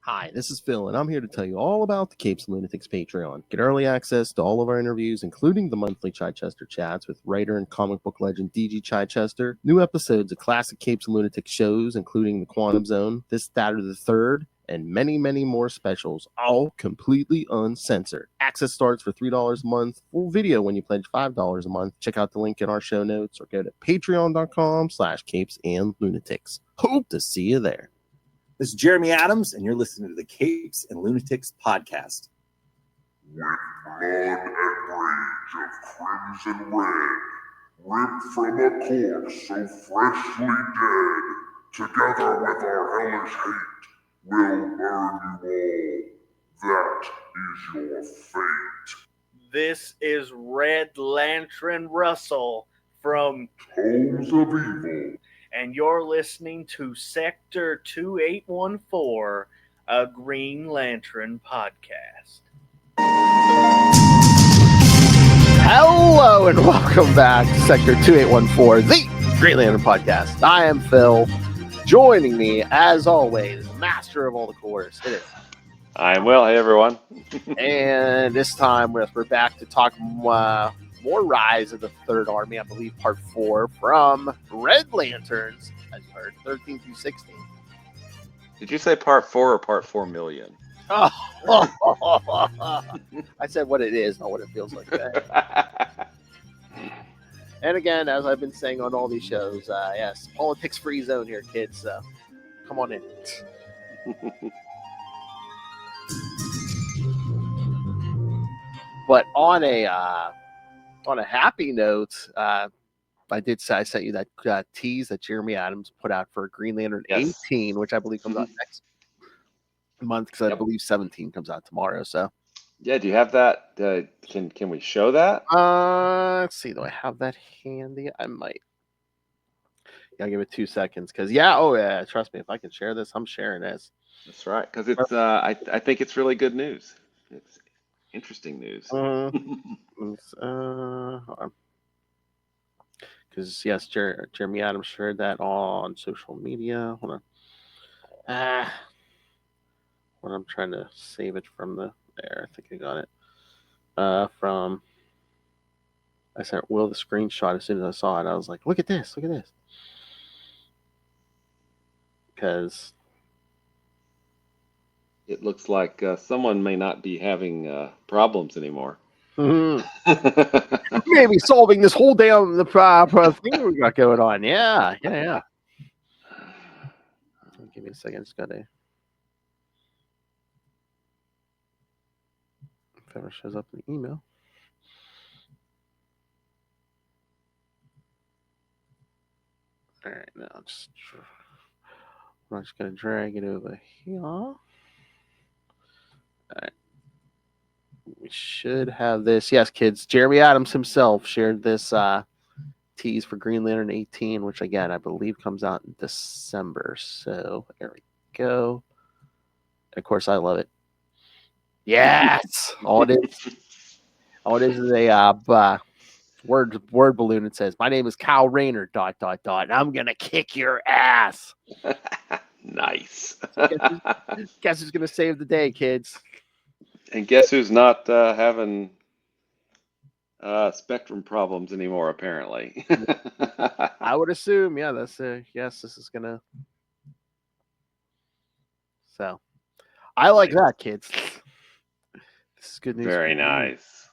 Hi, this is Phil, and I'm here to tell you all about the Capes and Lunatics Patreon. Get early access to all of our interviews, including the monthly Chichester chats with writer and comic book legend DG Chichester, new episodes of classic Capes and Lunatics shows, including The Quantum Zone, This, That, or the Third, and many, many more specials, all completely uncensored. Access starts for $3 a month, full video when you pledge $5 a month. Check out the link in our show notes or go to patreon.com/capesandlunatics. Hope to see you there. This is Jeremy Adams, and you're listening to the Capes and Lunatics podcast. With blood and rage of crimson red, ripped from a corpse so freshly dead, together with our hellish hate, we'll burn you all. That is your fate. This is Red Lantern Russell from Tomes of Evil. And you're listening to Sector 2814, a Green Lantern podcast. Hello and welcome back to Sector 2814, the Green Lantern podcast. I am Phil. Joining me, as always, master of all the cores. It is. I'm Will. Hey, everyone. And this time we're back to talk more Rise of the Third Army, I believe part 4 from Red Lanterns, as you heard, 13 through 16. Did you say part 4 or part 4 million? Oh, I said what it is, not what it feels like. And again, as I've been saying on all these shows, yes, politics-free zone here, kids, so come on in. But on a happy note, I sent you that tease that Jeremy Adams put out for Green Lantern 18, which I believe comes out next month, because I believe 17 comes out tomorrow. So yeah, do you have that? Can we show that? Let's see. Do I have that handy? I might. I'll give it 2 seconds, because trust me, if I can share this, I'm sharing this. That's right, because it's I think it's really good news. It's interesting news. Hold on. Because yes, Jeremy Adams shared that on social media. Hold on. When I'm trying to save it from there, I think I got it. I sent Will the screenshot as soon as I saw it. I was like, look at this. Because it looks like someone may not be having problems anymore. Maybe solving this whole damn the thing we got going on. Yeah. Give me a second. Just gotta. If ever shows up in the email. All right, now I'm just gonna drag it over here. All right. We should have this. Yes, kids. Jeremy Adams himself shared this tease for Green Lantern 18, which again I believe comes out in December. So there we go. And of course, I love it. Yes, all it is is a word balloon. It says, "My name is Kyle Rayner. ... And I'm gonna kick your ass." Nice. Guess who's gonna save the day, kids? And guess who's not having spectrum problems anymore, apparently. I would assume, yeah, this is gonna. So, I like that, kids. This is good news. Very nice.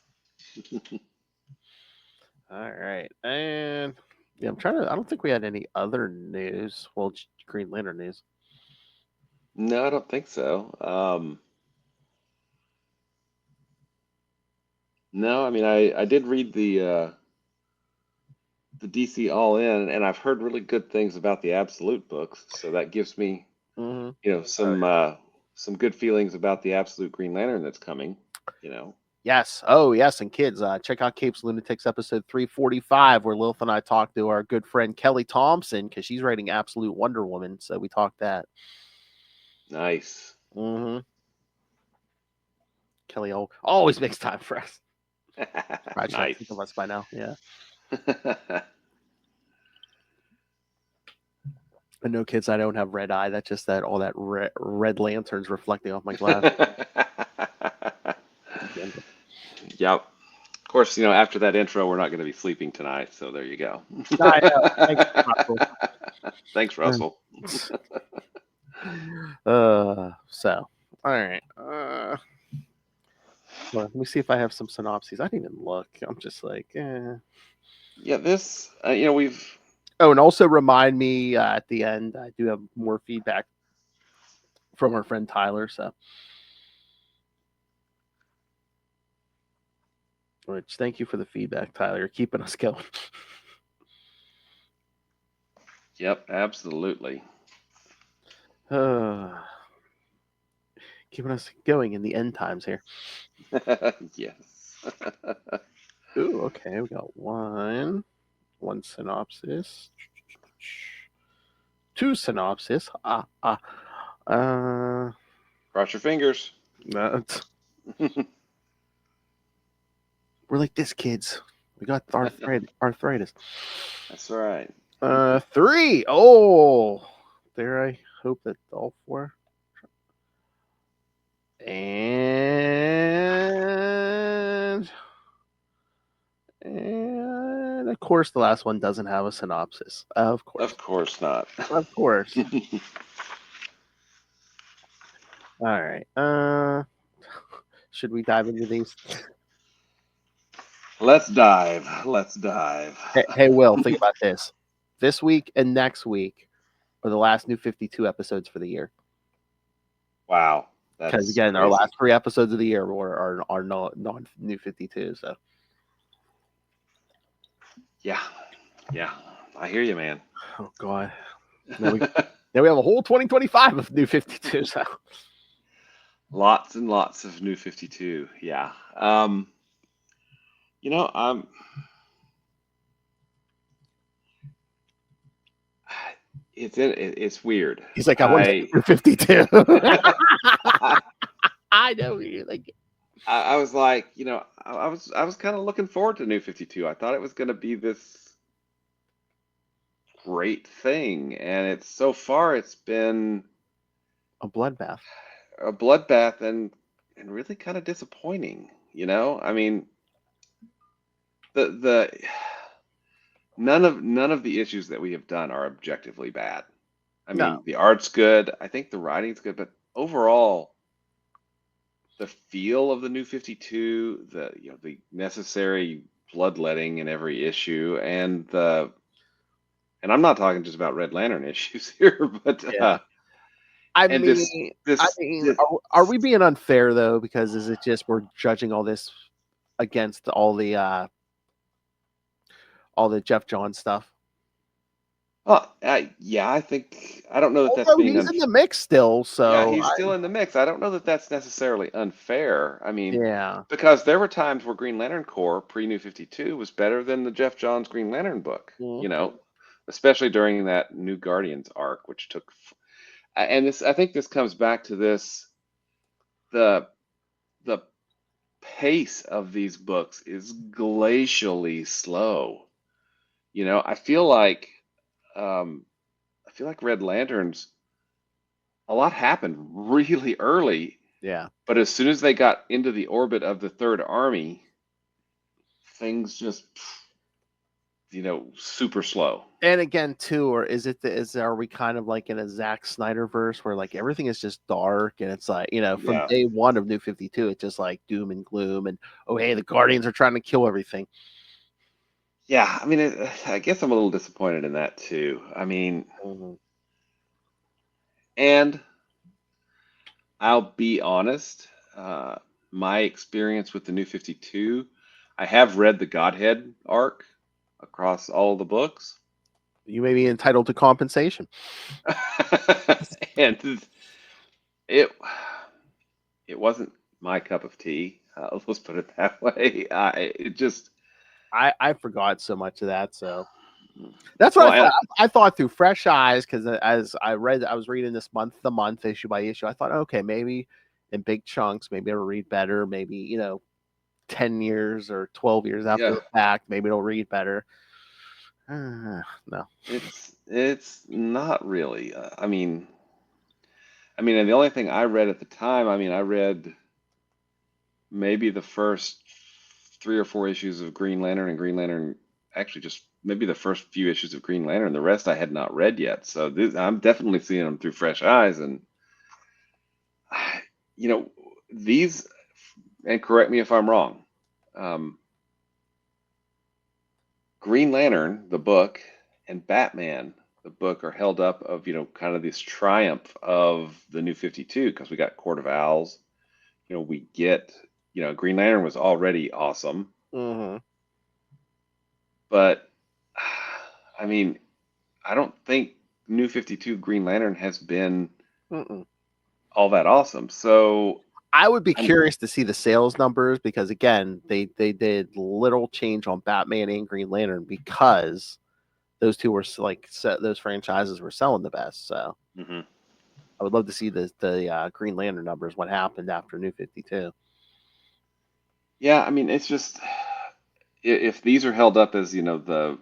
All right, and yeah, I don't think we had any other news. Well, Green Lantern news. No, I don't think so. No, I mean, I did read the DC All In, and I've heard really good things about the Absolute books, so that gives me, some good feelings about the Absolute Green Lantern that's coming. Yes. Oh, yes. And kids, check out Capes Lunatics episode 345, where Lilith and I talked to our good friend Kelly Thompson, because she's writing Absolute Wonder Woman. So we talked that. Nice. Kelly always makes time for us. I should Nice. think of us by now. Yeah. But no, kids, I don't have red eye. That's just that all that red lanterns reflecting off my glass. Yep. Of course, after that intro, we're not going to be sleeping tonight. So there you go. I know. Thanks, Russell. Thanks, Russell. So, all right. Well, let me see if I have some synopses. I didn't even look. I'm just like, eh. Yeah, this, we've. Oh, and also remind me at the end, I do have more feedback from our friend Tyler. So, which thank you for the feedback, Tyler. You're keeping us going. Yep, absolutely. Keeping us going in the end times here. Yes. Ooh, okay. We got one synopsis, two synopsis. Cross your fingers. We're like this, kids. We got arthritis. That's all right. 3. Oh, there. I hope that all 4. And of course, the last one doesn't have a synopsis. Of course. Of course not. Of course. All right. Should we dive into these? Let's dive. Hey, Will, think about this. This week and next week are the last New 52 episodes for the year. Wow. Because again, crazy. our last 3 episodes of the year are not New 52. So yeah, I hear you, man. Oh God. Now we have a whole 2025 of New 52. So lots and lots of New 52. Yeah. It's weird. He's like, I want to New 52. I know you're like. I was like, I was kind of looking forward to New 52. I thought it was going to be this great thing, and it's been a bloodbath. And really kind of disappointing. I mean, the none of the issues that we have done are objectively bad. I mean, the art's good. I think the writing's good, but overall, the feel of the New 52, the necessary bloodletting in every issue, and I'm not talking just about Red Lantern issues here, but I mean, are we being unfair though? Because is it just we're judging all this against all the Jeff Johns stuff? Yeah, I think I don't know that that's being. He's in the mix still, so yeah, he's still in the mix. I don't know that that's necessarily unfair. I mean, yeah, because there were times where Green Lantern Corps pre New 52 was better than the Jeff Johns Green Lantern book. Mm-hmm. Especially during that New Guardians arc, which took. And this, I think, this comes back to this. The pace of these books is glacially slow. I feel like Red Lanterns, a lot happened really early. Yeah. But as soon as they got into the orbit of the Third Army, things just, super slow. And again, too, or are we kind of like in a Zack Snyder verse where like everything is just dark and it's like, from day one of New 52, it's just like doom and gloom and, oh, hey, the Guardians are trying to kill everything. Yeah, I mean, I guess I'm a little disappointed in that too. I mean, and I'll be honest, my experience with the New 52, I have read the Godhead arc across all the books. You may be entitled to compensation. And it wasn't my cup of tea. Let's put it that way. I forgot so much of that, so that's what I thought through fresh eyes, because as I was reading this month issue by issue. I thought, okay, maybe in big chunks, maybe it'll read better. Maybe 10 years or 12 years after the fact, maybe it'll read better. No. It's not really. And the only thing I read at the time, I read maybe the first 3 or 4 issues of Green Lantern, and Green Lantern, actually just maybe the first few issues of Green Lantern. The rest I had not read yet. So I'm definitely seeing them through fresh eyes. And, these, and correct me if I'm wrong, Green Lantern, the book, and Batman, the book, are held up of, kind of this triumph of the New 52, because we got Court of Owls. We get, Green Lantern was already awesome. Mm-hmm. But, I don't think New 52 Green Lantern has been all that awesome. So I would be curious to see the sales numbers, because again, they did little change on Batman and Green Lantern because those two were those franchises were selling the best. So I would love to see the Green Lantern numbers. What happened after New 52? Yeah, it's just, if these are held up as the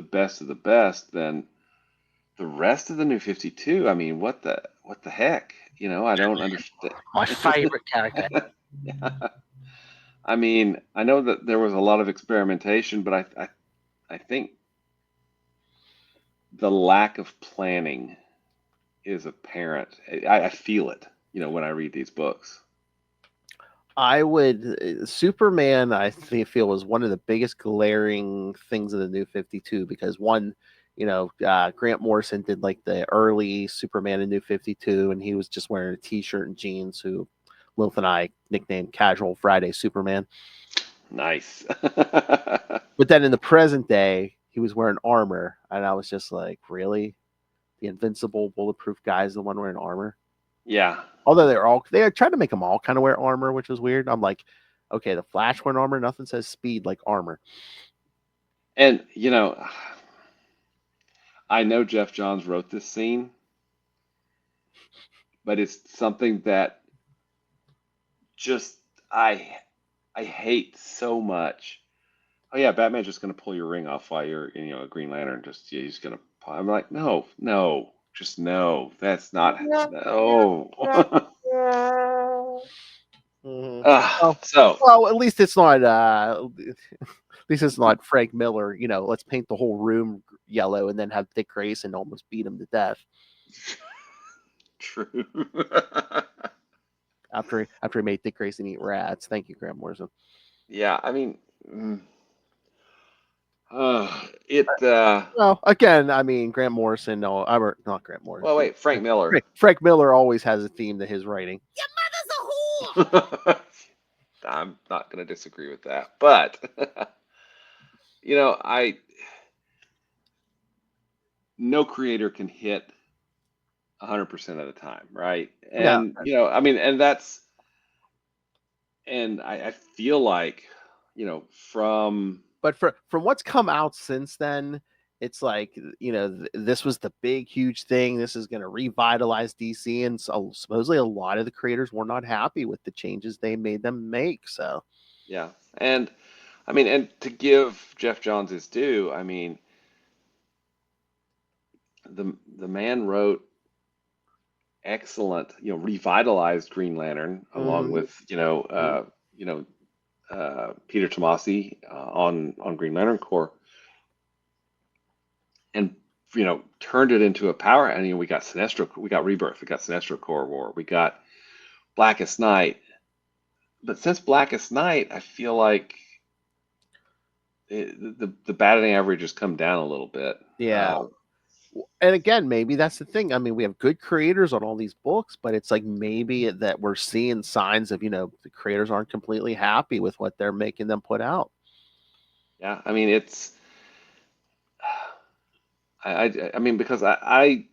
best of the best, then the rest of the New 52, what the heck? I don't understand. My favorite character. Yeah. I know that there was a lot of experimentation, but I think the lack of planning is apparent. I feel it, when I read these books. Superman, I feel, is one of the biggest glaring things of the New 52, because one, Grant Morrison did like the early Superman in New 52, and he was just wearing a t-shirt and jeans, who Lilith and I nicknamed Casual Friday Superman. Nice. But then in the present day, he was wearing armor, and I was just like, really? The invincible, bulletproof guy is the one wearing armor? Yeah. Although they tried to make them all kind of wear armor, which was weird. I'm like, okay, the Flash wearing armor, nothing says speed like armor. And I know Jeff Johns wrote this scene, but it's something that just I hate so much. Oh yeah, Batman's just gonna pull your ring off while you're a Green Lantern. He's gonna. I'm like, no, just no. That's not. No. Well, at least it's not. At least it's not Frank Miller. Let's paint the whole room yellow and then have Dick Grayson almost beat him to death. True. After he made Dick Grayson eat rats. Thank you, Grant Morrison. Yeah, Well, again, Grant Morrison. No, not Grant Morrison. Well, wait, Frank Miller. Frank Miller always has a theme to his writing. Your mother's a whore. I'm not going to disagree with that, but no creator can hit 100% of the time, right? And and that's, and I feel like But from what's come out since then, it's like, this was the big, huge thing. This is going to revitalize DC. And so supposedly a lot of the creators were not happy with the changes they made them make. So, yeah. And and to give Jeff Johns his due, the man wrote excellent, revitalized Green Lantern, along with, Peter Tomasi on Green Lantern Corps. And turned it into a power. And we got Sinestro, we got Rebirth, we got Sinestro Corps War, we got Blackest Night. But since Blackest Night, I feel like the batting average has come down a little bit. Yeah. And again, maybe that's the thing. We have good creators on all these books, but it's like maybe that we're seeing signs of, the creators aren't completely happy with what they're making them put out. Yeah, it's. Because I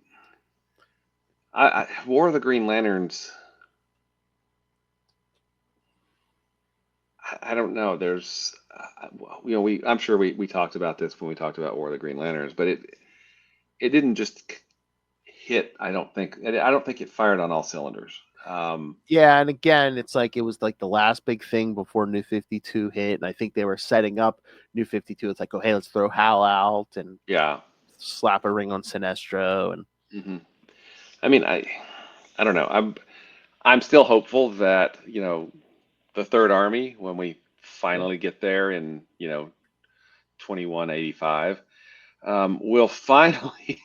War of the Green Lanterns. I don't know. There's, I'm sure we talked about this when we talked about War of the Green Lanterns, but it didn't just hit. I don't think it fired on all cylinders. Yeah, and again, it's like it was like the last big thing before New 52 hit, and I think they were setting up New 52. It's like, oh, hey, let's throw Hal out and Yeah. slap a ring on Sinestro, and I mean, I don't know. I'm still hopeful that, the Third Army, when we finally get there in, 2185, will finally,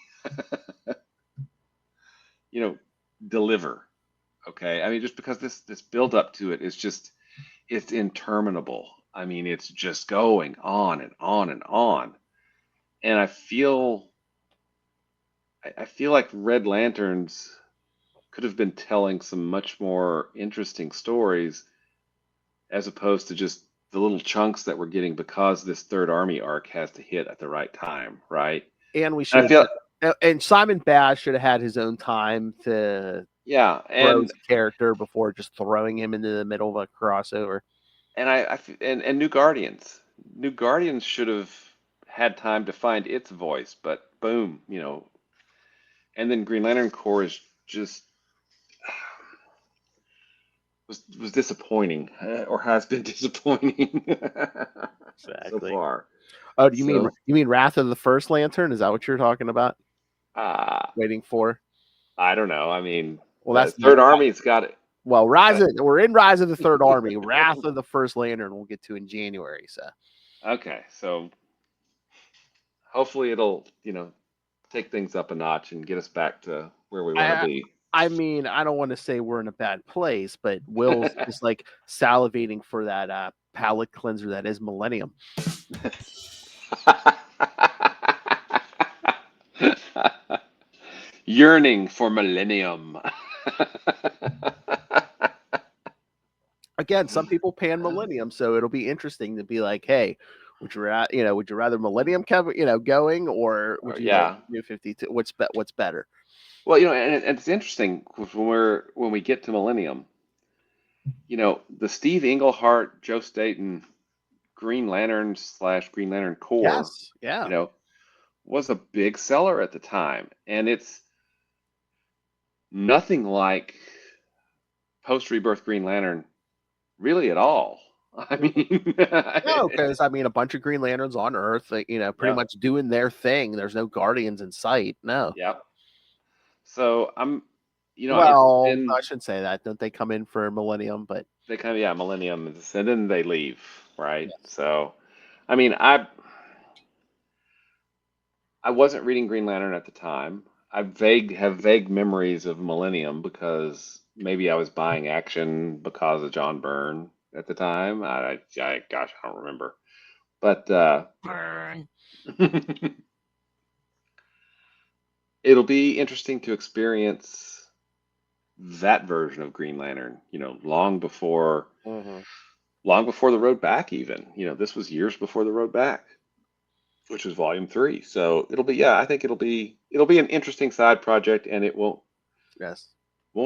deliver. Okay. I mean, just because this build up to it is just, it's interminable. I mean, it's just going on and on and on. And I feel like Red Lanterns could have been telling some much more interesting stories as opposed to just the little chunks that we're getting because this Third Army arc has to hit at the right time, right? we And should I feel, and Simon Bass should have had his own time to yeah, grow and his character before just throwing him into the middle of a crossover. and New Guardians, should have had time to find its voice, but boom, and then Green Lantern Corps is just was disappointing, or has been disappointing so Exactly. far. Oh, do you So, mean Wrath of the First Lantern? Is that what you're talking about? uh, Waiting for? I don't know. I mean, Well, the that's Third Army's got it. well, we're in Rise of the Third Army. Wrath of the First Lantern we'll get to in January. So Okay, so hopefully it'll, take things up a notch and get us back to where we want to be. I mean, I don't want to say we're in a bad place, but Will's just like salivating for that palate cleanser that is Millennium. Yearning for Millennium. Again, some people pan Millennium, so it'll be interesting to be like, hey, would you rather Millennium going, or would you Yeah. like New 52? What's better? Well, and it's interesting 'cause when we get to Millennium, the Steve Englehart, Joe Staton, Green Lantern / Green Lantern Corps, Yes, yeah. Was a big seller at the time, and it's nothing like post Rebirth Green Lantern really at all. I mean, No, because I mean, a bunch of Green Lanterns on Earth, pretty much doing their thing. There's no Guardians in sight. No. Yep. So I'm, Well, and I shouldn't say that. Don't they come in for Millennium? But they kind of Millennium, and then they leave, right? yes. So, I mean, I wasn't reading Green Lantern at the time. I have vague memories of Millennium because maybe I was buying Action because of John Byrne at the time. Gosh, I don't remember. But Burn. it'll be interesting to experience that version of Green Lantern, long before the Road Back even. This was years before the Road Back, which was volume 3. So I think it'll be an interesting side project, and it won't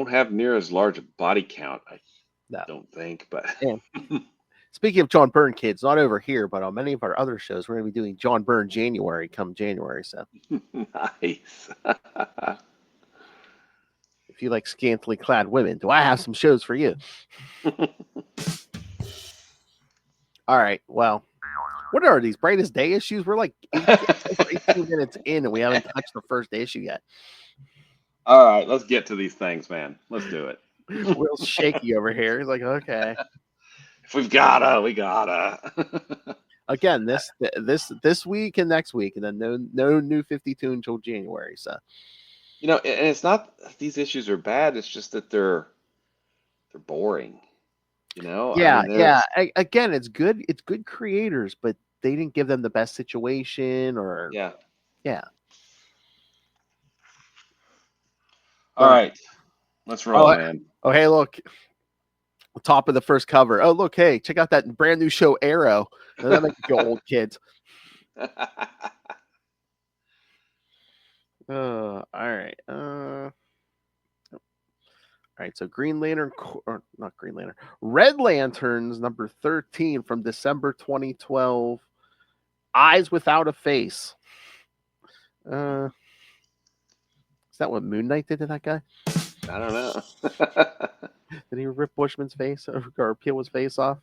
have near as large a body count, I don't think. But speaking of John Byrne, kids, not over here, but on many of our other shows, we're going to be doing John Byrne come January. So nice. if you like scantily clad women, do I have some shows for you? All right. Well, what are these Brightest Day issues? We're like 18 minutes in, and we haven't touched the first issue yet. All right, let's get to these things, man. Let's do it. Will's shaky over here. He's like, okay. If we've gotta, we gotta. Again, this week and next week, and then no New 52 until January. So, and it's not these issues are bad. It's just that they're boring. Yeah, yeah. Again, it's good. It's good creators, but they didn't give them the best situation, or yeah. All right, let's roll, man. Oh, hey, look. Top of the first cover. Oh, look, hey, check out that brand new show, Arrow. Now that makes you feel old, kids. All right. All right. So Green Lantern, or not Green Lantern, Red Lanterns, number 13 from December 2012. Eyes Without a Face. Is that what Moon Knight did to that guy? I don't know. Did he rip Bushman's face or peel his face off?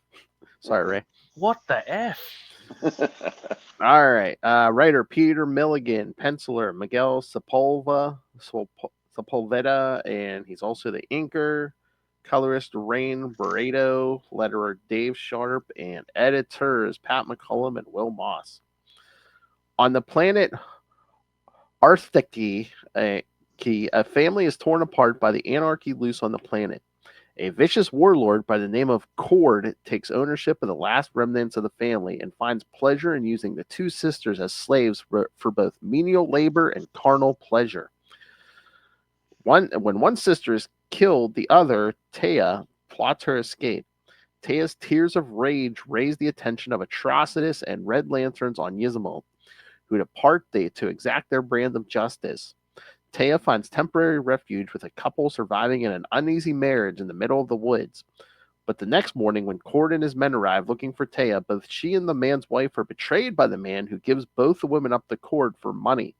Sorry, Ray. What the F? All right. Writer Peter Milligan, penciler Miguel Sepulveda, and he's also the inker. Colorist Rain Barreto, letterer Dave Sharp, and editors Pat McCullum and Will Moss. On the planet Arthaki, a family is torn apart by the anarchy loose on the planet. A vicious warlord by the name of Cord takes ownership of the last remnants of the family and finds pleasure in using the two sisters as slaves for both menial labor and carnal pleasure. When one sister is killed, the other, Taya, plots her escape. Taya's tears of rage raise the attention of Atrocitus and Red Lanterns on Yzma, who depart to exact their brand of justice. Taya finds temporary refuge with a couple surviving in an uneasy marriage in the middle of the woods. But the next morning, when Cord and his men arrive looking for Taya, both she and the man's wife are betrayed by the man who gives both the women up to Cord for money.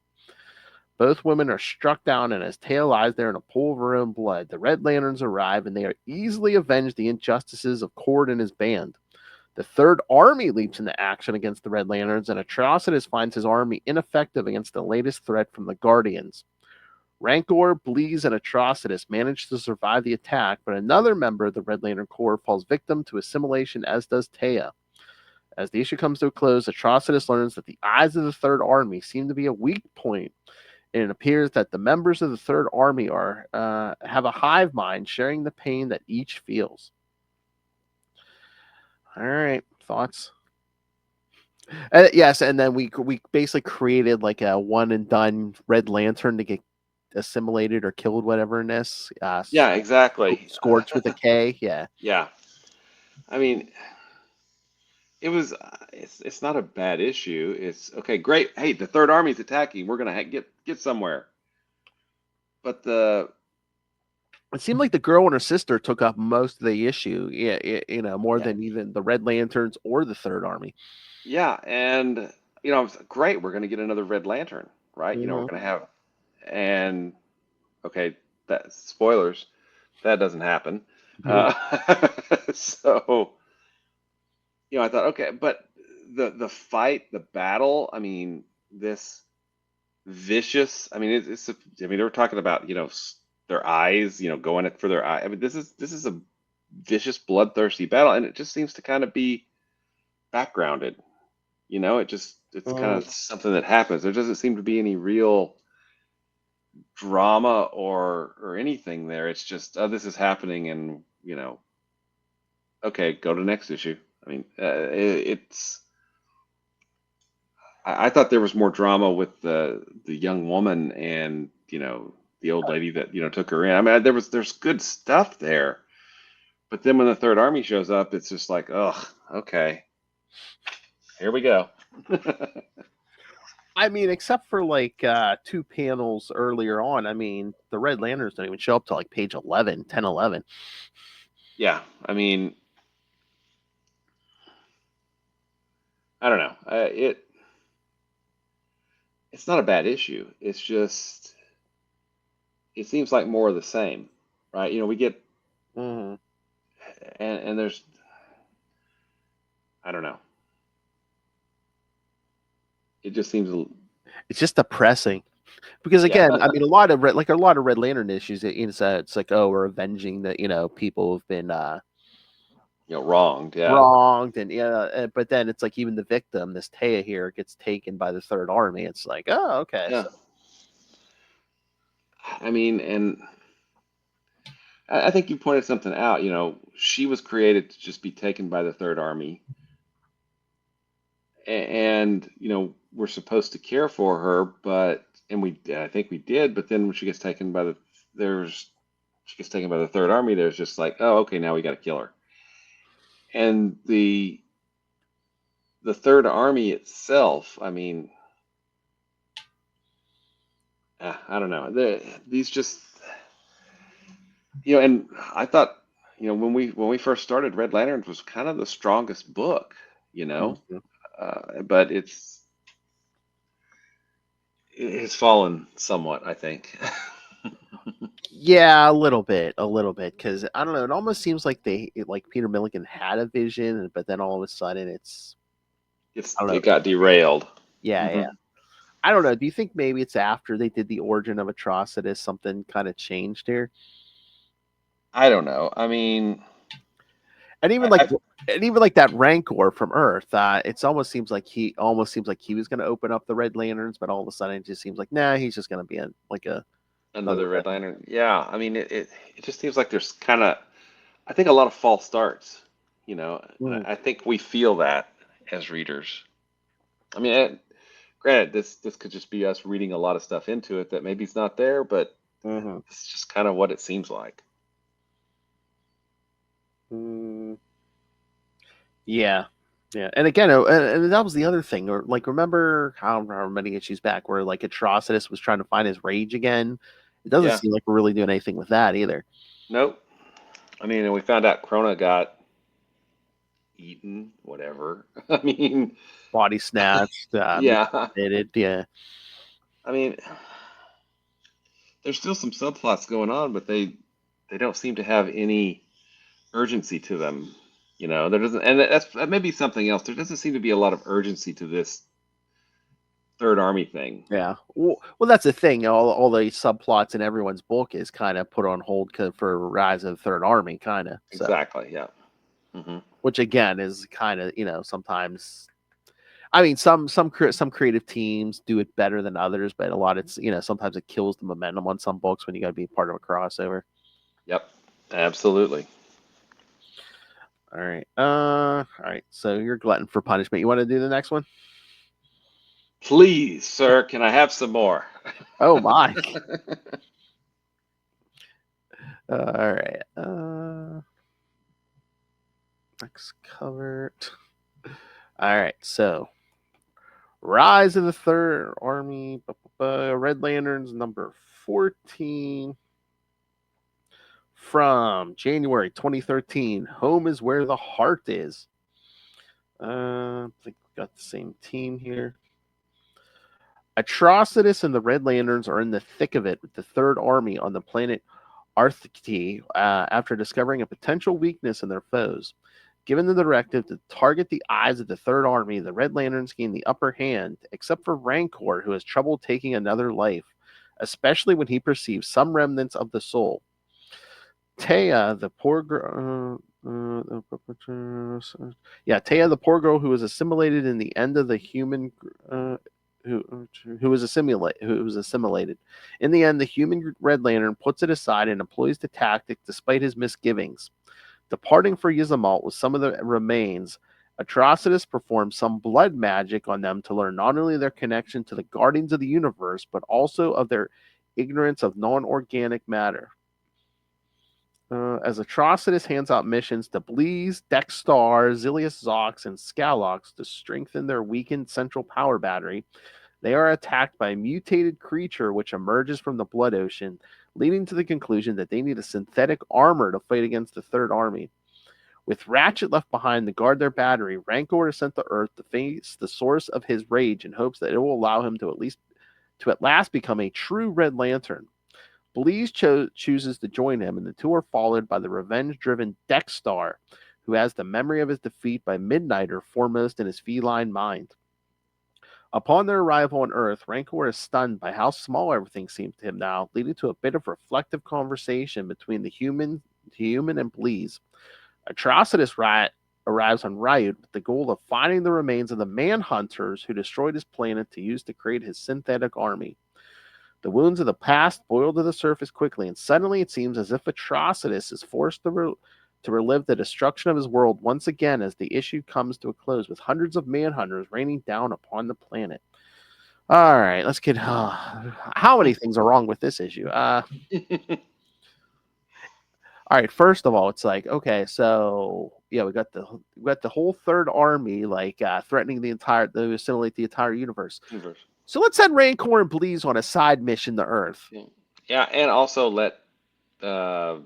Both women are struck down, and as Taya lies there in a pool of her own blood, the Red Lanterns arrive, and they are easily avenged the injustices of Cord and his band. The Third Army leaps into action against the Red Lanterns, and Atrocitus finds his army ineffective against the latest threat from the Guardians. Rankorr, Bleez, and Atrocitus manage to survive the attack, but another member of the Red Lantern Corps falls victim to assimilation, as does Taya. As the issue comes to a close, Atrocitus learns that the eyes of the Third Army seem to be a weak point, and it appears that the members of the Third Army have a hive mind, sharing the pain that each feels. All right, thoughts? Yes, and then we basically created like a one and done Red Lantern to get assimilated or killed, whatever in this. Yeah, exactly. Scorch with a K. Yeah. Yeah. I mean, it was. It's not a bad issue. It's okay. Great. Hey, the Third Army's attacking. We're gonna get somewhere. But It seemed like the girl and her sister took up most of the issue. Yeah, more than even the Red Lanterns or the Third Army. yeah, and great. We're gonna get another Red Lantern, right? We're gonna have, and okay, that spoilers. That doesn't happen. So. I thought, okay, but the fight, the battle, I mean, this vicious, I mean, they were talking about, their eyes, going for their eye. I mean, this is a vicious, bloodthirsty battle, and it just seems to kind of be backgrounded. It's kind of something that happens. There doesn't seem to be any real drama or anything there. It's just, oh, this is happening, and okay, go to next issue. I mean, I thought there was more drama with the young woman and the old lady that took her in. I mean, there's good stuff there, but then when the Third Army shows up, it's just like, ugh, okay, here we go. I mean, except for like 2 panels earlier on, I mean, the Red Lanterns don't even show up to like page 11, 10, 11. Yeah, I mean, I don't know. It's not a bad issue. It's just, it seems like more of the same, right? We get, and there's, I don't know. It just seems. It's just depressing, because again, I mean, a lot of Red Lantern issues. It's like, oh, we're avenging the people who've been wronged, and but then it's like even the victim, this Taya here, gets taken by the Third Army. It's like, oh, okay. Yeah. I mean, and I think you pointed something out. She was created to just be taken by the Third Army, and we're supposed to care for her, I think we did. But then when she gets taken by the Third Army, there's just like, oh, okay, now we got to kill her. And the Third Army itself, I mean, I don't know. These just, and I thought, when we first started, Red Lanterns was kind of the strongest book, but it's fallen somewhat, I think. Yeah, a little bit, because I don't know. It almost seems like like Peter Milligan had a vision, but then all of a sudden I don't know. It got derailed. Yeah, Mhm. yeah. I don't know. Do you think maybe it's after they did the origin of Atrocitus, something kind of changed here? I don't know. I mean, And even I, like I and even like that Rankorr from Earth, it almost seems like he was going to open up the Red Lanterns, but all of a sudden it just seems like nah, he's just going to be another another Red. Red Lantern. Yeah, I mean, it just seems like there's kind of, I think a lot of false starts, and Mm, I think we feel that as readers. I mean, granted, this could just be us reading a lot of stuff into it that maybe it's not there, but mhm. it's just kind of what it seems like. Mm, yeah, yeah. And again, and that was the other thing. Or like, remember how many issues back where like Atrocitus was trying to find his rage again? It doesn't Yeah, seem like we're really doing anything with that either. nope. I mean, and we found out Krona got eaten, whatever. I mean, Body snatched, yeah. mutated, yeah. I mean, there's still some subplots going on, but they don't seem to have any urgency to them. There doesn't, and that may be something else. There doesn't seem to be a lot of urgency to this Third Army thing. Yeah. Well, that's the thing. All the subplots in everyone's book is kind of put on hold for Rise of the Third Army, kind of. So, Exactly. Yeah. Hmm. which again is kind of sometimes. I mean, some creative teams do it better than others, but a lot it's sometimes it kills the momentum on some books when you got to be part of a crossover. Yep. Absolutely. All right. All right. So you're glutton for punishment. You want to do the next one? Please, sir, can I have some more? Oh my. All right. Next cover. All right. So Rise of the Third Army, Red Lanterns number 14 from January 2013. Home is where the heart is. I think we got the same team here. Atrocitus and the Red Lanterns are in the thick of it with the Third Army on the planet Arthiti after discovering a potential weakness in their foes. Given the directive to target the eyes of the Third Army, the Red Lanterns gain the upper hand, except for Rankorr, who has trouble taking another life, especially when he perceives some remnants of the soul. Taya, the poor girl. Taya, the poor girl who was assimilated in the end of the human. Who was assimilated. In the end, the human Red Lantern puts it aside and employs the tactic despite his misgivings. Departing for Yzamalt with some of the remains, Atrocitus performs some blood magic on them to learn not only their connection to the Guardians of the Universe, but also of their ignorance of non-organic matter. As Atrocitus hands out missions to Bleez, Dexstar, Zilius Zox, and Scalox to strengthen their weakened central power battery, they are attacked by a mutated creature which emerges from the Blood Ocean, leading to the conclusion that they need a synthetic armor to fight against the Third Army. With Ratchet left behind to guard their battery, Rankorr is sent to Earth to face the source of his rage in hopes that it will allow him to at last become a true Red Lantern. Bleez chooses to join him, and the two are followed by the revenge-driven Dexstar, who has the memory of his defeat by Midnighter foremost in his feline mind. Upon their arrival on Earth, Rankorr is stunned by how small everything seems to him now, leading to a bit of reflective conversation between the human and Bleez. Atrocitus arrives on Ryut with the goal of finding the remains of the Manhunters who destroyed his planet to use to create his synthetic army. The wounds of the past boil to the surface quickly, and suddenly it seems as if Atrocitus is forced to relive the destruction of his world once again as the issue comes to a close with hundreds of Manhunters raining down upon the planet. All right, let's get. How many things are wrong with this issue? All right, first of all, it's like okay, so yeah, we got the whole Third Army like threatening to assimilate the entire universe. So let's send Rankorr and Bleez on a side mission to Earth. Yeah, and also let the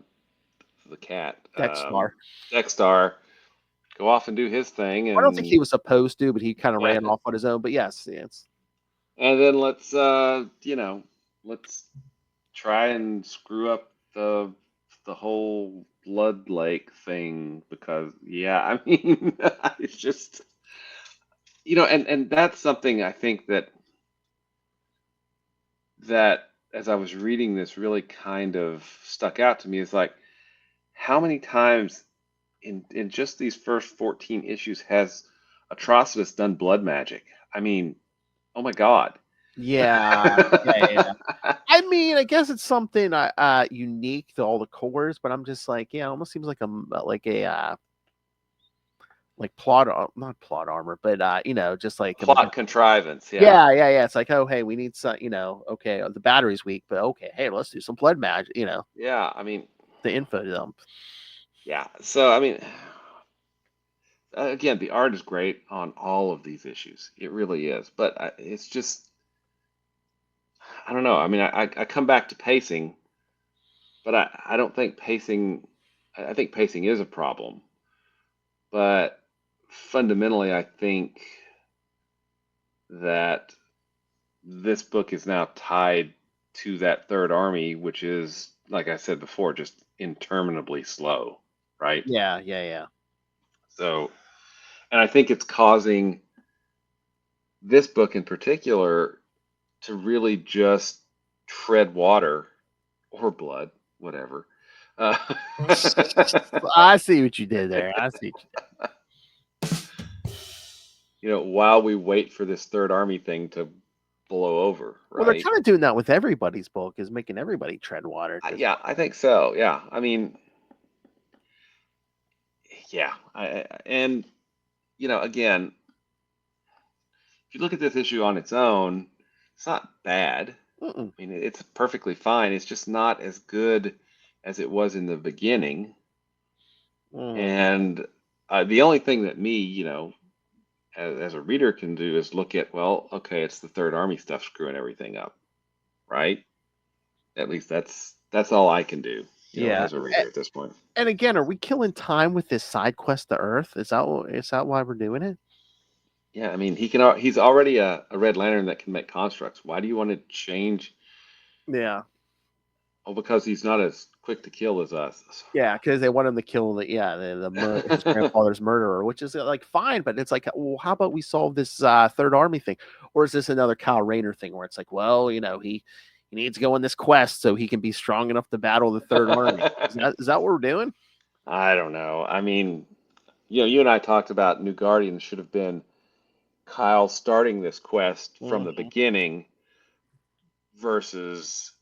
cat Dexstar go off and do his thing, and I don't think he was supposed to, but he kind of ran off on his own. But yes. And then let's let's try and screw up the whole blood lake thing because I mean it's just and that's something I think that as I was reading this really kind of stuck out to me is like how many times in just these first 14 issues has Atrocitus done blood magic? I mean, oh my God. Yeah. I mean, I guess it's something unique to all the cores, but I'm just like, it almost seems like a not plot armor, but just like Plot contrivance. Yeah. yeah. It's like, oh, hey, we need some, okay, the battery's weak, but okay, hey, let's do some blood magic, Yeah. I mean, the info dump. yeah. So, I mean, again, the art is great on all of these issues. It really is. But it's just, I don't know. I mean, I come back to pacing, but I don't think pacing, I think pacing is a problem. But fundamentally, I think that this book is now tied to that third army, which is, like I said before, just interminably slow, right? Yeah. So, and I think it's causing this book in particular to really just tread water or blood, whatever. I see what you did there. While we wait for this third army thing to blow over, Well, they're right? kind of doing that with everybody's book, is making everybody tread water. Yeah, I think so. Yeah, I mean, yeah, and again, if you look at this issue on its own, it's not bad. Mm-mm. I mean, it's perfectly fine. It's just not as good as it was in the beginning. And the only thing that me, as a reader can do is look at, well, okay, it's the third army stuff screwing everything up, right? At least that's all I can do, as a reader at this point. And again, are we killing time with this side quest to Earth? Is that why we're doing it? Yeah, I mean, he's already a Red Lantern that can make constructs. Why do you want to change? Yeah. Oh, because he's not as quick to kill as us. Yeah, because they want him to kill his grandfather's murderer, which is like fine, but it's like, well, how about we solve this third army thing, or is this another Kyle Rayner thing where it's like, well, he needs to go on this quest so he can be strong enough to battle the third army? Is that what we're doing? I don't know. I mean, you and I talked about New Guardians should have been Kyle starting this quest from the beginning versus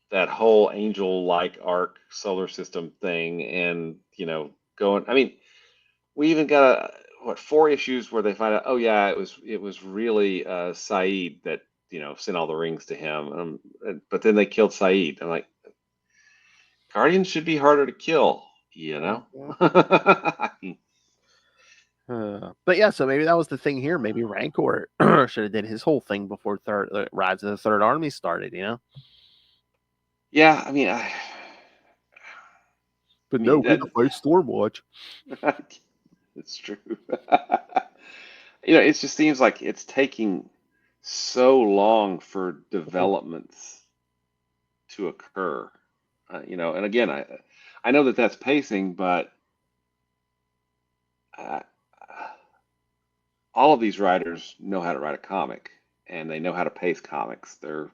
that whole angel-like arc solar system thing and, going. I mean, we even got 4 issues where they find out, oh yeah, it was really Saeed that, sent all the rings to him. But then they killed Saeed. I'm like, Guardians should be harder to kill, But yeah, so maybe that was the thing here. Maybe Rankorr should have did his whole thing before Rise of the Third Army started, Yeah, I mean, But no, we fight Stormwatch. It's true. It just seems like it's taking so long for developments to occur. And again, I know that that's pacing, but all of these writers know how to write a comic, and they know how to pace comics. They're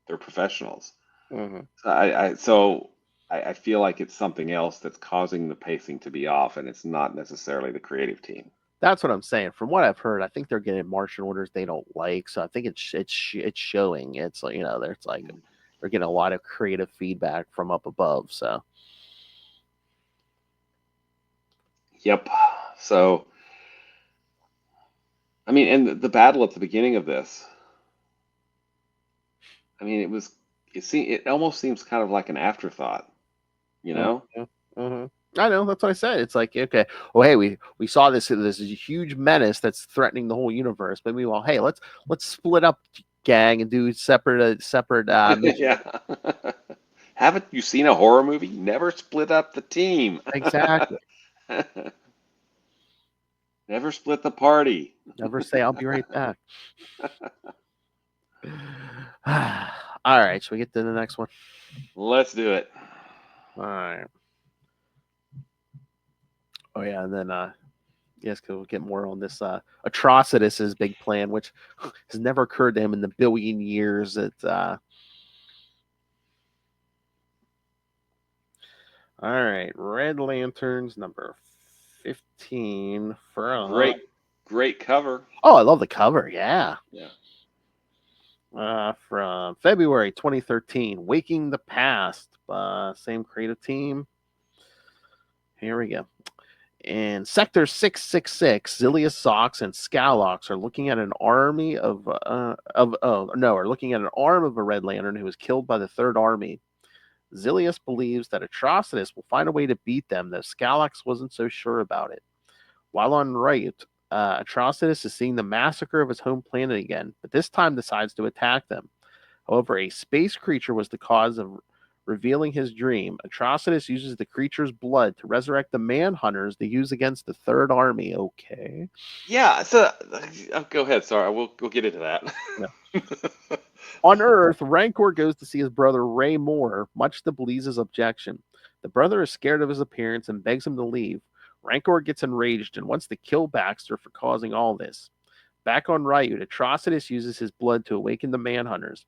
professionals. So I feel like it's something else that's causing the pacing to be off, and it's not necessarily the creative team. That's what I'm saying. From what I've heard, I think they're getting marching orders they don't like. So I think it's showing. It's like they're getting a lot of creative feedback from up above. So. Yep. So, I mean, and the battle at the beginning of this. I mean, it almost seems kind of like an afterthought, I know, that's what I said. It's like, okay, well, hey, we saw this huge menace that's threatening the whole universe, but meanwhile, hey, let's split up, gang, and do separate yeah. Haven't you seen a horror movie? Never split up the team. Exactly. Never split the party. Never say I'll be right back. All right, should we get to the next one? Let's do it. All right. Oh yeah, and then yes, because we'll get more on this Atrocitus' big plan, which has never occurred to him in the billion years that. All right, Red Lanterns number 15 from. Great cover. Oh, I love the cover. Yeah. Yeah. From February 2013, Waking the Past. Same creative team. Here we go. In Sector 666, Zilius Sox and Scalox are looking at an army are looking at an arm of a Red Lantern who was killed by the Third Army. Zilius believes that Atrocitus will find a way to beat them, though Scalox wasn't so sure about it. While on Riot, Atrocitus is seeing the massacre of his home planet again, but this time decides to attack them. However, a space creature was the cause of revealing his dream. Atrocitus uses the creature's blood to resurrect the Manhunters to use against the Third Army. Okay. Yeah. So go ahead. Sorry, we'll get into that. Yeah. On Earth, Rankorr goes to see his brother Ray Moore, much to Bleez's objection. The brother is scared of his appearance and begs him to leave. Rankorr gets enraged and wants to kill Baxter for causing all this. Back on Ryut, Atrocitus uses his blood to awaken the Manhunters.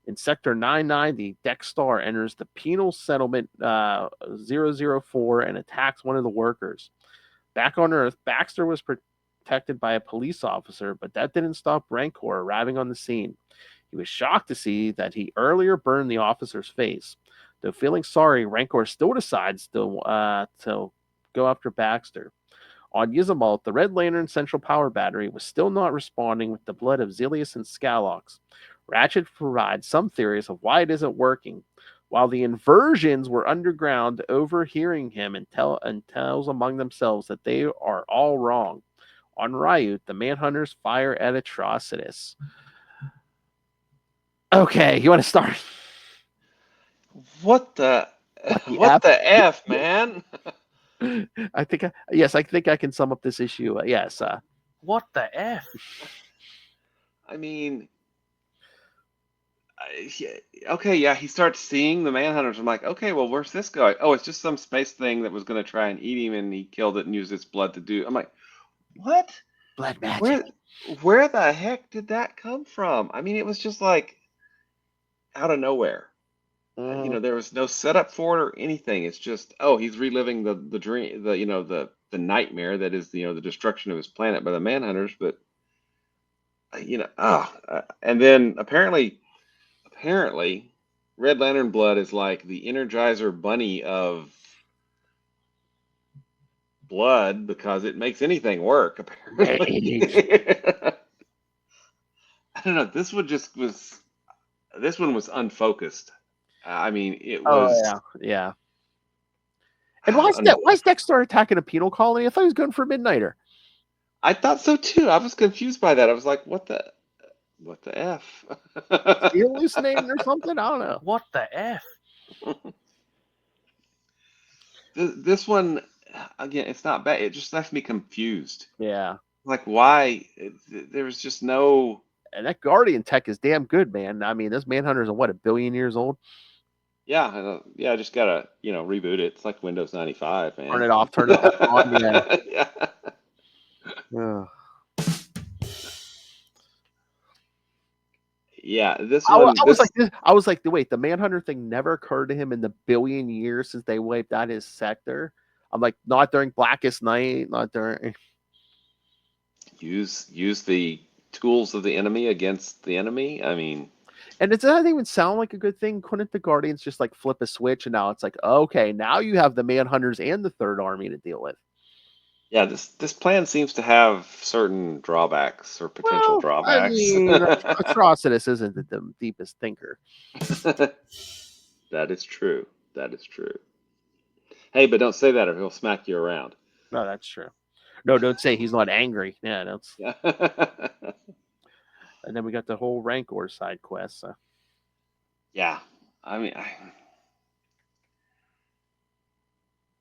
In Sector 990, Dexstar enters the penal settlement 004 and attacks one of the workers. Back on Earth, Baxter was protected by a police officer, but that didn't stop Rankorr arriving on the scene. He was shocked to see that he earlier burned the officer's face. Though feeling sorry, Rankorr still decides to go after Baxter. On Yzamalt, the Red Lantern Central Power Battery was still not responding with the blood of Zilius and Scalox. Ratchet provides some theories of why it isn't working, while the inversions were underground, overhearing him and tells among themselves that they are all wrong. On Ryut, the Manhunters fire at Atrocitus. Okay, you want to start? What the F, man? I think I can sum up this issue. Yes. What the F? I mean, okay, yeah, he starts seeing the Manhunters. I'm like, okay, well, where's this going? Oh, it's just some space thing that was going to try and eat him, and he killed it and used its blood to do. I'm like, what? Blood magic. Where the heck did that come from? I mean, it was just like out of nowhere. There was no setup for it or anything. It's just, oh, he's reliving the dream, the nightmare that is, the destruction of his planet by the Manhunters. But and then apparently, Red Lantern blood is like the Energizer Bunny of blood because it makes anything work. Apparently, I don't know. This one was unfocused. I mean, it was. Oh, yeah. And why is Dexter attacking a penal colony? I thought he was going for a Midnighter. I thought so too. I was confused by that. I was like, what the F? Is he hallucinating or something? I don't know. What the F? This one, again, it's not bad. It just left me confused. Yeah. Like, why? There was just no. And that Guardian tech is damn good, man. I mean, this Manhunter's a billion years old? Yeah, I just gotta, reboot it. It's like Windows 95, man. Turn it off, turn it on. Yeah. Yeah. Yeah, this one. I was like, wait, the Manhunter thing never occurred to him in the billion years since they wiped out his sector. I'm like, not during Blackest Night, not during. Use the tools of the enemy against the enemy. I mean. And it doesn't even sound like a good thing. Couldn't the Guardians just like flip a switch and now it's like, okay, now you have the Manhunters and the Third Army to deal with? Yeah, this plan seems to have certain drawbacks or potential drawbacks. I mean, Atrocitus isn't the deepest thinker. That is true. Hey, but don't say that or he'll smack you around. No, that's true. No, don't say he's not angry. Yeah, that's. And then we got the whole Rankorr side quest. So. Yeah, I mean,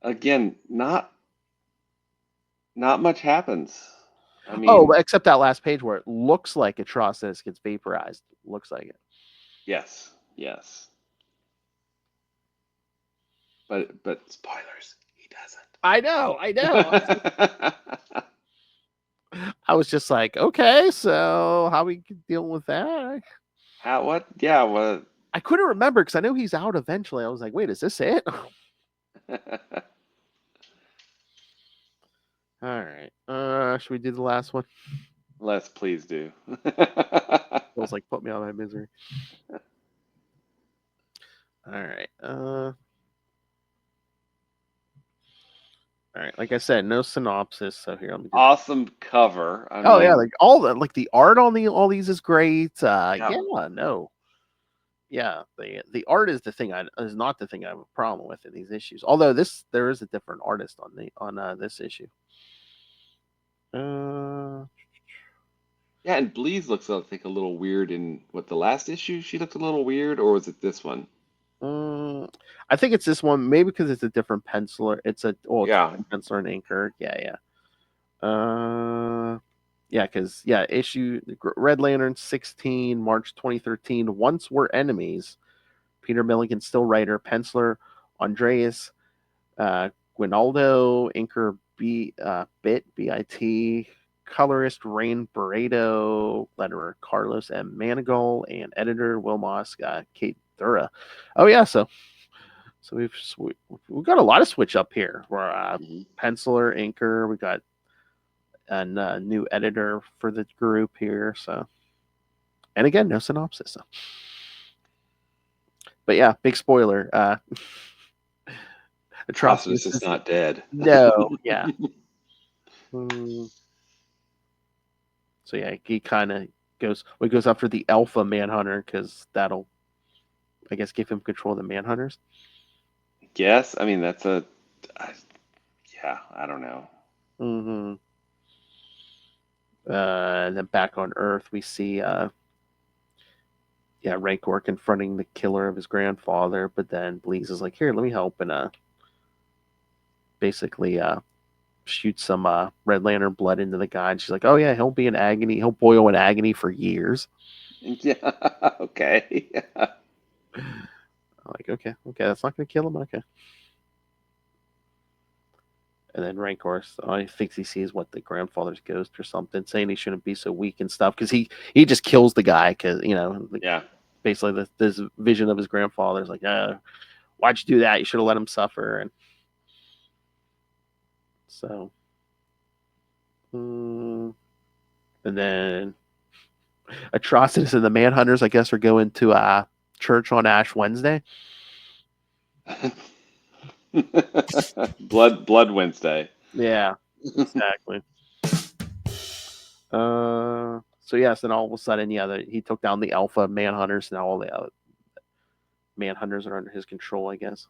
again, not much happens. I mean, except that last page where it looks like Atrocitus gets vaporized. Looks like it. Yes. Yes. But spoilers, he doesn't. I know. I was just like, okay, so how we deal with that? How? What? Yeah. What? I couldn't remember because I know he's out eventually. I was like, wait, is this it? All right. Should we do the last one? Let's please do. Feels like put me out of my misery. All right. All right. Like I said, no synopsis. So here, let me. Awesome cover. I Oh mean, yeah, like all the art on all these is great. Yeah. No. Yeah, the art is not the thing I have a problem with in these issues. Although there is a different artist on this issue. yeah, and Bleez looks, I think, a little weird in the last issue. She looked a little weird, or was it this one? I think it's this one, maybe because it's a different penciler. It's a penciler and inker. Yeah. Because issue Red Lantern 16, March 2013. Once we're enemies. Peter Milligan, still writer, penciler Andreas Guinaldo, inker BIT, colorist Rain Barreto, letterer Carlos M. Manigal, and editor Wilmos Kate Thura. Oh yeah, so we've got a lot of switch up here. We're penciler, inker. We got a new editor for the group here. So, and again, no synopsis. So. But yeah, big spoiler. Atrocitus is not dead. No, yeah. So yeah, he kind of goes after the Alpha Manhunter because that'll, I guess, give him control of the Manhunters. Yes, I mean that's I don't know. And then back on Earth, we see Rankorr confronting the killer of his grandfather, but then Bleez is like, here, let me help, and basically shoot some Red Lantern blood into the guy, and she's like, oh yeah, he'll be in agony, he'll boil in agony for years. Yeah, okay. I'm like, okay, that's not gonna kill him, okay. And then Rankorr, I think he sees what the grandfather's ghost or something, saying he shouldn't be so weak and stuff because he just kills the guy because basically this vision of his grandfather is like, why'd you do that? You should have let him suffer. And so, and then Atrocitus and the Manhunters, I guess, are going to church on Ash Wednesday. Blood Wednesday. Yeah, exactly. So yes, then all of a sudden, he took down the Alpha Manhunters. Now all the other Manhunters are under his control, I guess.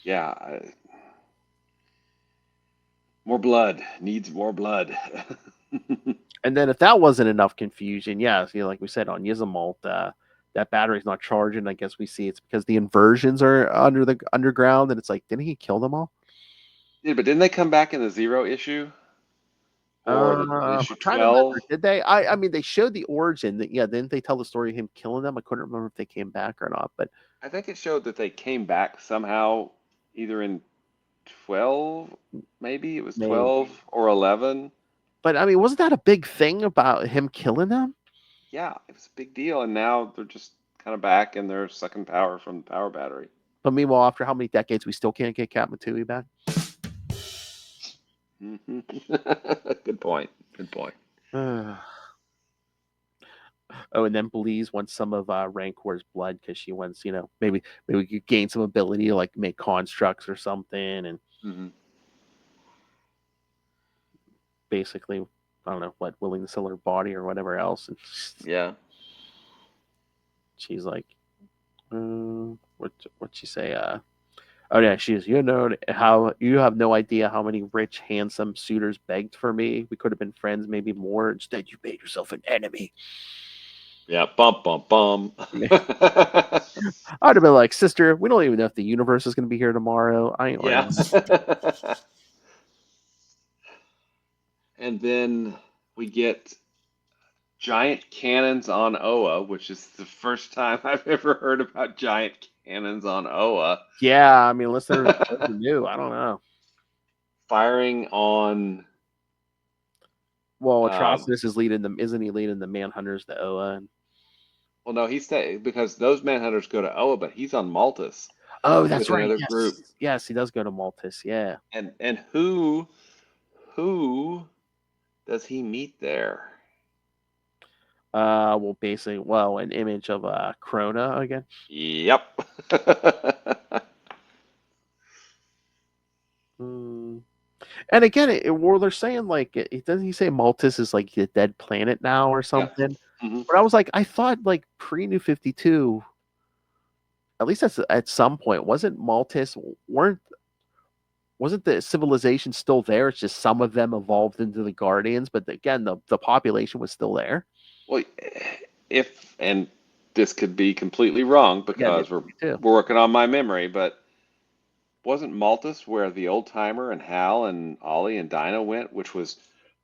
Yeah. More blood. Needs more blood. And then if that wasn't enough confusion, like we said on Yzamalt, that battery's not charging. I guess we see it's because the inversions are under the underground, and it's like, didn't he kill them all? Yeah, but didn't they come back in the Zero issue? Or issue 12? Did they? I mean, they showed the origin. Didn't they tell the story of him killing them? I couldn't remember if they came back or not. But I think it showed that they came back somehow, either in 12, maybe it was 12 or 11. But I mean, wasn't that a big thing about him killing them? Yeah, it was a big deal, and now they're just kind of back and they're sucking power from the power battery. But meanwhile, after how many decades, we still can't get Cat Matui back? Good point. And then Bleez wants some of Rankor's blood because she wants, maybe we could gain some ability to like make constructs or something, and basically, I don't know what, willing to sell her body or whatever else. And she's like, what'd she say? Oh yeah, she's, how you have no idea how many rich, handsome suitors begged for me. We could have been friends, maybe more. Instead, you made yourself an enemy. Yeah, bum. I'd have been like, sister, we don't even know if the universe is going to be here tomorrow. I ain't worried. And then we get giant cannons on Oa, which is the first time I've ever heard about giant cannons on Oa. Yeah, I mean, unless they're new, I don't know. Firing on. Well, Atrocitus is leading them, isn't he? Leading the Manhunters to Oa. Well, no, he's because those Manhunters go to Oa, but he's on Maltus. Oh, that's with right. Another Yes. group. Yes, he does go to Maltus. Yeah. And who does he meet there? Well, basically, an image of Krona again. Yep. And again, they're saying like, doesn't he say Maltus is like a dead planet now or something? Yeah. Mm-hmm. But I was like, I thought like pre-New 52, at least at some point, wasn't Maltus wasn't the civilization still there? It's just some of them evolved into the Guardians, but again, the population was still there. Well, and this could be completely wrong because we're working on my memory, but wasn't Maltus where the old timer and Hal and Ollie and Dinah went, which was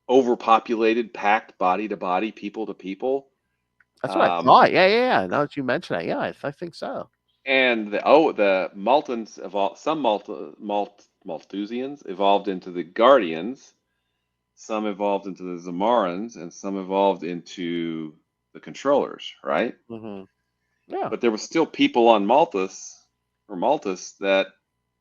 overpopulated, packed body to body, people to people? That's what I thought. Yeah. Now that you mention it, yeah, I think so. And the Maltans evolved. Some Malthusians evolved into the Guardians. Some evolved into the Zamarans, and some evolved into the Controllers. Right? Mm-hmm. Yeah. But there was still people on Maltus that,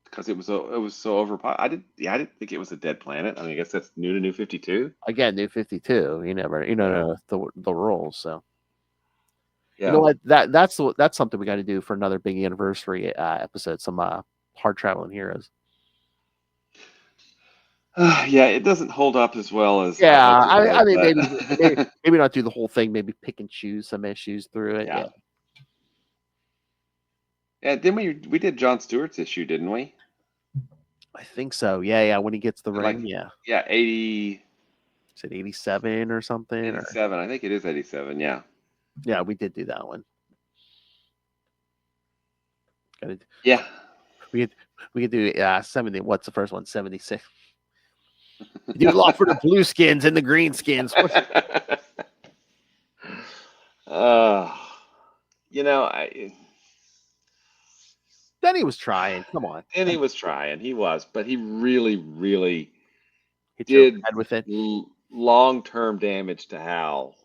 because it was so overpopulated. I didn't think it was a dead planet. I mean, I guess that's new to New 52. Again, New 52. You know the rules. So. Yeah. You know what? That's something we got to do for another big anniversary episode. Some hard traveling heroes. Yeah, it doesn't hold up as well as. Yeah, I mean, maybe not do the whole thing. Maybe pick and choose some issues through it. Yeah. Yeah. Didn't we did Jon Stewart's issue, didn't we? I think so. Yeah. When he gets the ring, yeah. Yeah, 80. Is it 87 or something? 87. I think it is 87. Yeah. Yeah, we did do that one. Yeah. We could do 70. What's the first one? 76. You do love for the blue skins and the green skins. Then he was trying. Come on. And he was trying. He was, but he really, really did with it. Long-term damage to Hal.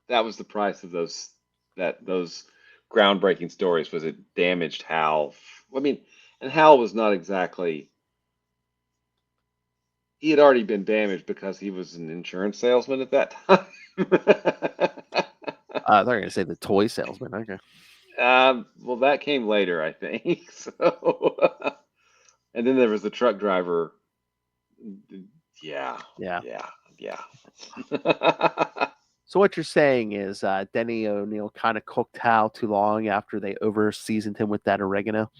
That was the price of those groundbreaking stories. Was it damaged Hal? I mean, and Hal was not exactly. He had already been damaged because he was an insurance salesman at that time. I thought you were going to say the toy salesman. Okay. Well, that came later, I think. So, and then there was the truck driver. Yeah. So what you're saying is Denny O'Neil kind of cooked Hal too long after they over-seasoned him with that oregano?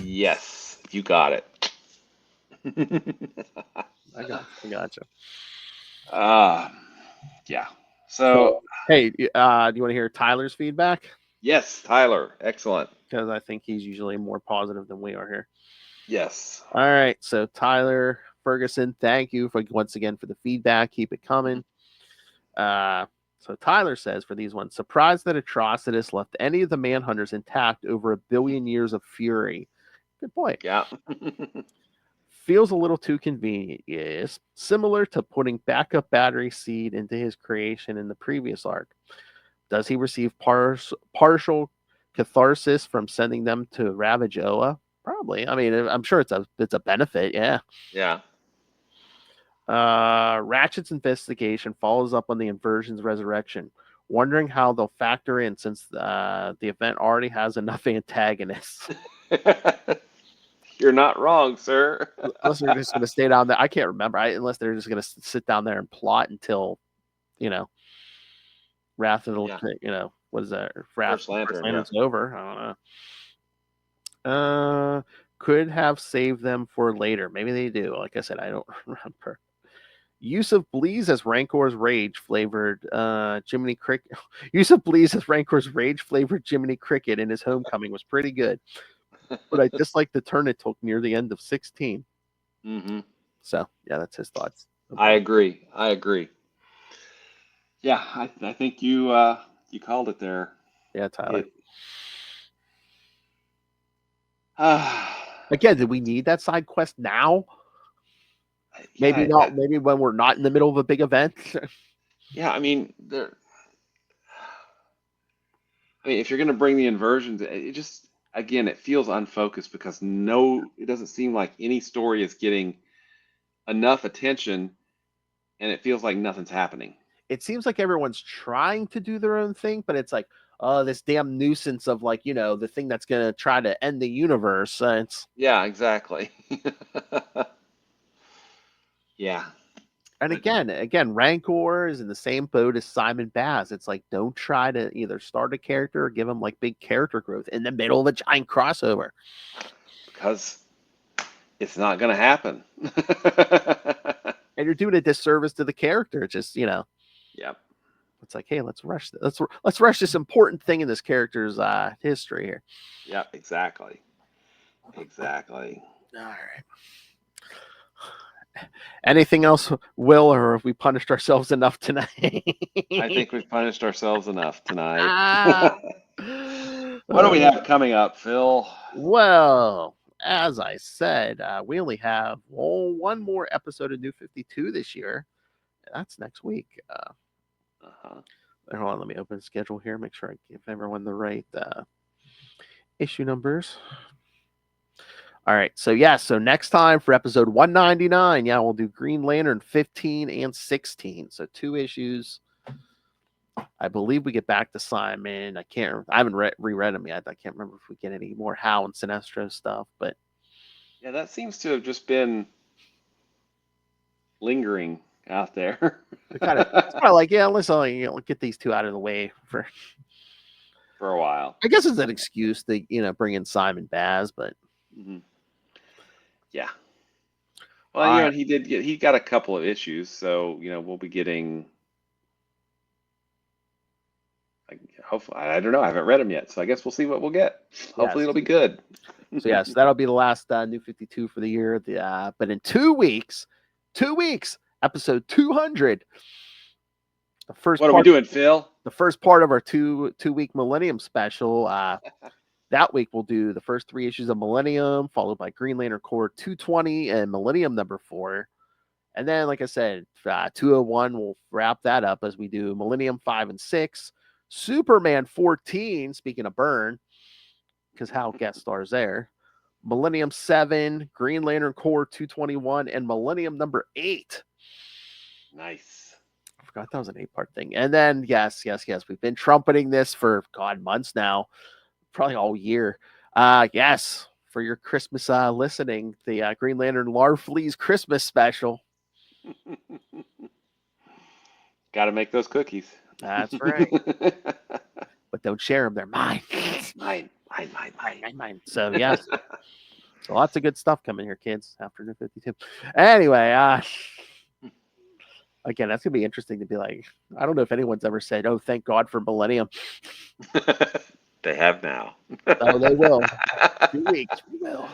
Yes, you got it. I gotcha. Yeah. So hey, do you want to hear Tyler's feedback? Yes, Tyler. Excellent. Because I think he's usually more positive than we are here. Yes. All right. So Tyler Ferguson, thank you once again for the feedback. Keep it coming. So Tyler says for these ones, surprised that Atrocitus left any of the Manhunters intact over 1 billion years of fury. Good point. Yeah. Feels a little too convenient, yes. Similar to putting backup battery seed into his creation in the previous arc. Does he receive partial catharsis from sending them to ravage Oa? Probably. I mean, I'm sure it's a benefit, yeah. Yeah. Ratchet's investigation follows up on the Inversion's resurrection, wondering how they'll factor in since the event already has enough antagonists. You're not wrong, sir. Unless they're just going to stay down there. I can't remember. Unless they're just going to sit down there and plot until, Wrath of the, what is that? Wrath Lantern's over. I don't know. Could have saved them for later. Maybe they do. Like I said, I don't remember. Use of Bleez as Rankor's rage flavored Jiminy Cricket. Use of Bleez as Rankor's rage flavored Jiminy Cricket in his homecoming was pretty good. But I dislike the turn it took near the end of 16. Mm-hmm. So, yeah, that's his thoughts. Okay. I agree. Yeah, I think you you called it there. Yeah, Tyler. It, Again, did we need that side quest now? Maybe yeah, not. Maybe when we're not in the middle of a big event. yeah. I mean, if you're going to bring the inversions, it just again it feels unfocused because it doesn't seem like any story is getting enough attention, and it feels like nothing's happening. It seems like everyone's trying to do their own thing, but it's like, this damn nuisance of like, the thing that's gonna try to end the universe. Yeah, exactly. Yeah. And again, Rankorr is in the same boat as Simon Baz. It's like, don't try to either start a character or give him like big character growth in the middle of a giant crossover. Because it's not going to happen. And you're doing a disservice to the character. It's just, Yep. it's like, hey, let's rush this. Let's rush this important thing in this character's history here. Yep, exactly. Exactly. All right. Anything else, Will, or have we punished ourselves enough tonight? I think we've punished ourselves enough tonight. What do we have coming up, Phil? Well, as I said, we only have one more episode of New 52 this year. That's next week. Hold on, let me open the schedule here. Make sure I give everyone the right issue numbers. All right, so next time for episode 199, we'll do Green Lantern 15 and 16. So 2 issues. I believe we get back to Simon. I haven't reread them yet. I can't remember if we get any more Hal and Sinestro stuff, but yeah, that seems to have just been lingering out there. it's kind of like, let's get these 2 out of the way for a while. I guess it's an excuse to bring in Simon Baz, but yeah. Well, he got a couple of issues, so we'll be getting. Hopefully, I don't know. I haven't read them yet, so I guess we'll see what we'll get. Hopefully, it'll be good. So that'll be the last New 52 for the year. But in 2 weeks, episode 200. What are we doing, Phil? The first part of our two-week Millennium special. That week we'll do the first 3 issues of Millennium, followed by Green Lantern Corps 220 and Millennium number 4. And then, like I said, 201 we'll wrap that up as we do Millennium 5 and 6, Superman 14. Speaking of Byrne, because Hal guest stars there. Millennium 7, Green Lantern Corps 221, and Millennium number 8. Nice. I forgot that was an 8-part thing. And then, yes, we've been trumpeting this for, months now. Probably all year. Yes, for your Christmas listening, the Green Lantern Larfleeze Christmas special. Got to make those cookies. That's right. But don't share them. They're mine. Mine. So, yes. So lots of good stuff coming here, kids, after New 52. Anyway, again, that's going to be interesting to be like, I don't know if anyone's ever said, oh, thank God for Millennium. They have now. Oh, they will. 2 weeks, we will.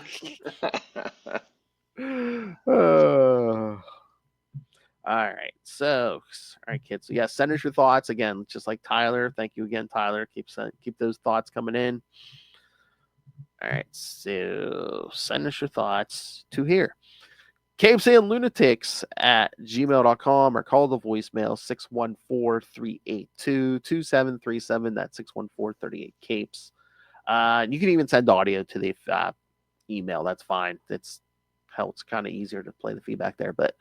All right. So, all right, kids. So, send us your thoughts again, just like Tyler. Thank you again, Tyler. Keep those thoughts coming in. All right. So, send us your thoughts to here. CapesandLunatics at gmail.com or call the voicemail 614-382-2737. That's 614-38-CAPES. You can even send audio to the email. That's fine. It's kind of easier to play the feedback there. But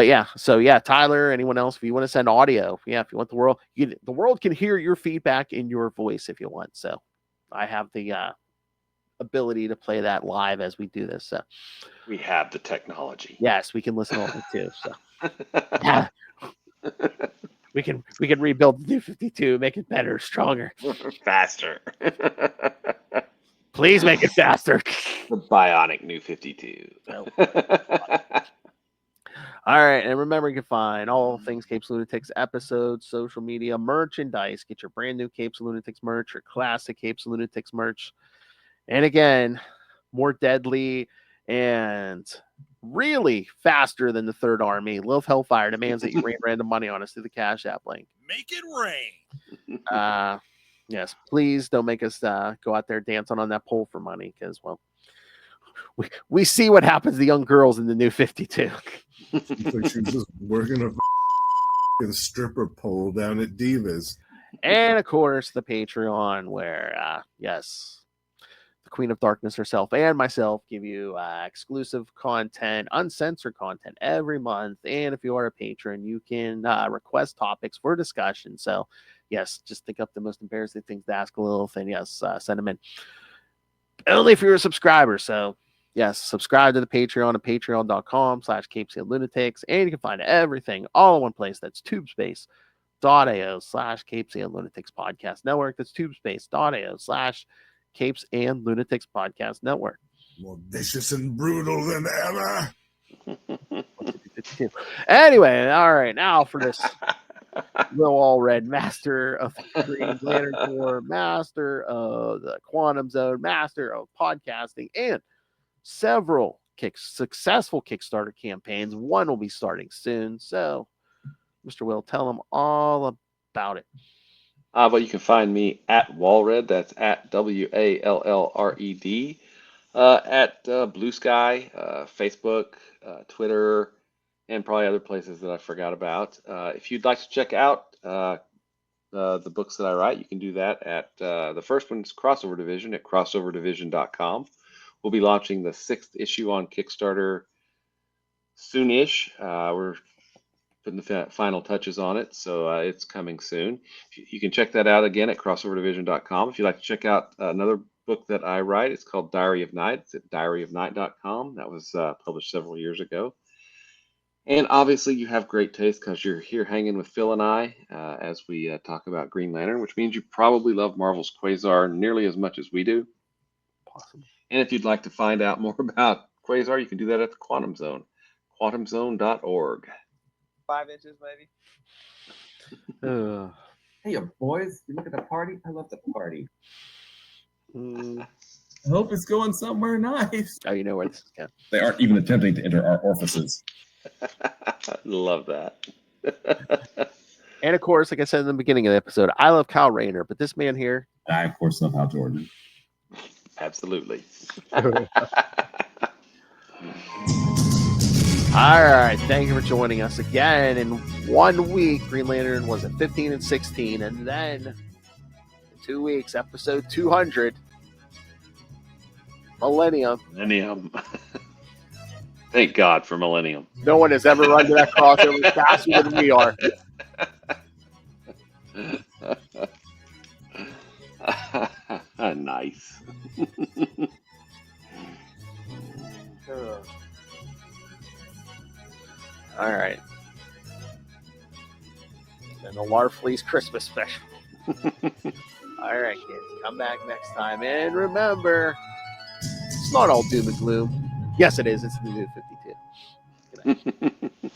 yeah. So yeah, Tyler, anyone else, if you want to send audio, if you want the world can hear your feedback in your voice if you want. So I have the ability to play that live as we do this. So we have the technology. Yes, we can listen to it too. So yeah. we can rebuild the New 52, make it better, stronger, faster. Please make it faster. The bionic New 52. Oh. All right, and remember, you can find all things Capes Lunatics episodes, social media, merchandise. Get your brand new Capes Lunatics merch, your classic Capes Lunatics merch. And again, more deadly and really faster than the Third Army. Lilith Hellfire demands that you rain random money on us through the Cash App link. Make it rain. Yes, please don't make us go out there dancing on that pole for money, because, well, we see what happens to young girls in the new 52. It's like she was just working a stripper pole down at Divas. And, of course, the Patreon, where, yes, the Queen of Darkness herself and myself give you exclusive content, uncensored content every month. And if you are a patron, you can request topics for discussion. So, yes, just think up the most embarrassing things to ask Lilith, and yes, send them in. Only if you're a subscriber. So, yes, subscribe to the Patreon at patreon.com/CapesandLunatics. And you can find everything all in one place. That's tubespace.ao/CapesandLunatics Podcast Network. That's tubespace.ao/Capes and Lunatics Podcast Network. More vicious and brutal than ever. Anyway, all right, now for this Will Allred, master of the Green Lantern Corps, master of the Quantum Zone, master of podcasting, and several successful Kickstarter campaigns. One will be starting soon. So, Mr. Will, tell them all about it. Well, you can find me at Wallred. That's at WALLRED. At Blue Sky, Facebook, Twitter, and probably other places that I forgot about. If you'd like to check out the books that I write, you can do that at the first one's Crossover Division at crossoverdivision.com. We'll be launching the 6th issue on Kickstarter soonish. We're putting the final touches on it, so it's coming soon. You can check that out again at crossoverdivision.com. If you'd like to check out another book that I write, it's called Diary of Night. It's at diaryofnight.com. That was published several years ago. And obviously you have great taste because you're here hanging with Phil and I as we talk about Green Lantern, which means you probably love Marvel's Quasar nearly as much as we do. Possible. And if you'd like to find out more about Quasar, you can do that at the Quantum Zone, quantumzone.org. 5 inches, maybe. Hey, boys, you look at the party? I love the party. I hope it's going somewhere nice. Oh, you know where this is going. They aren't even attempting to enter our orifices. Love that. And of course, like I said in the beginning of the episode, I love Kyle Rayner, but this man here, I, of course, love Hal Jordan. Absolutely. All right, thank you for joining us again. In 1 week, Green Lantern was at 15 and 16, and then in 2 weeks, episode 200, Millennium. Thank God for Millennium. No one has ever run to that crossover faster than we are. Nice. All right. And the Larfleeze Christmas special. All right, kids. Come back next time. And remember, it's not all doom and gloom. Yes, it is. It's the new 52. Good night.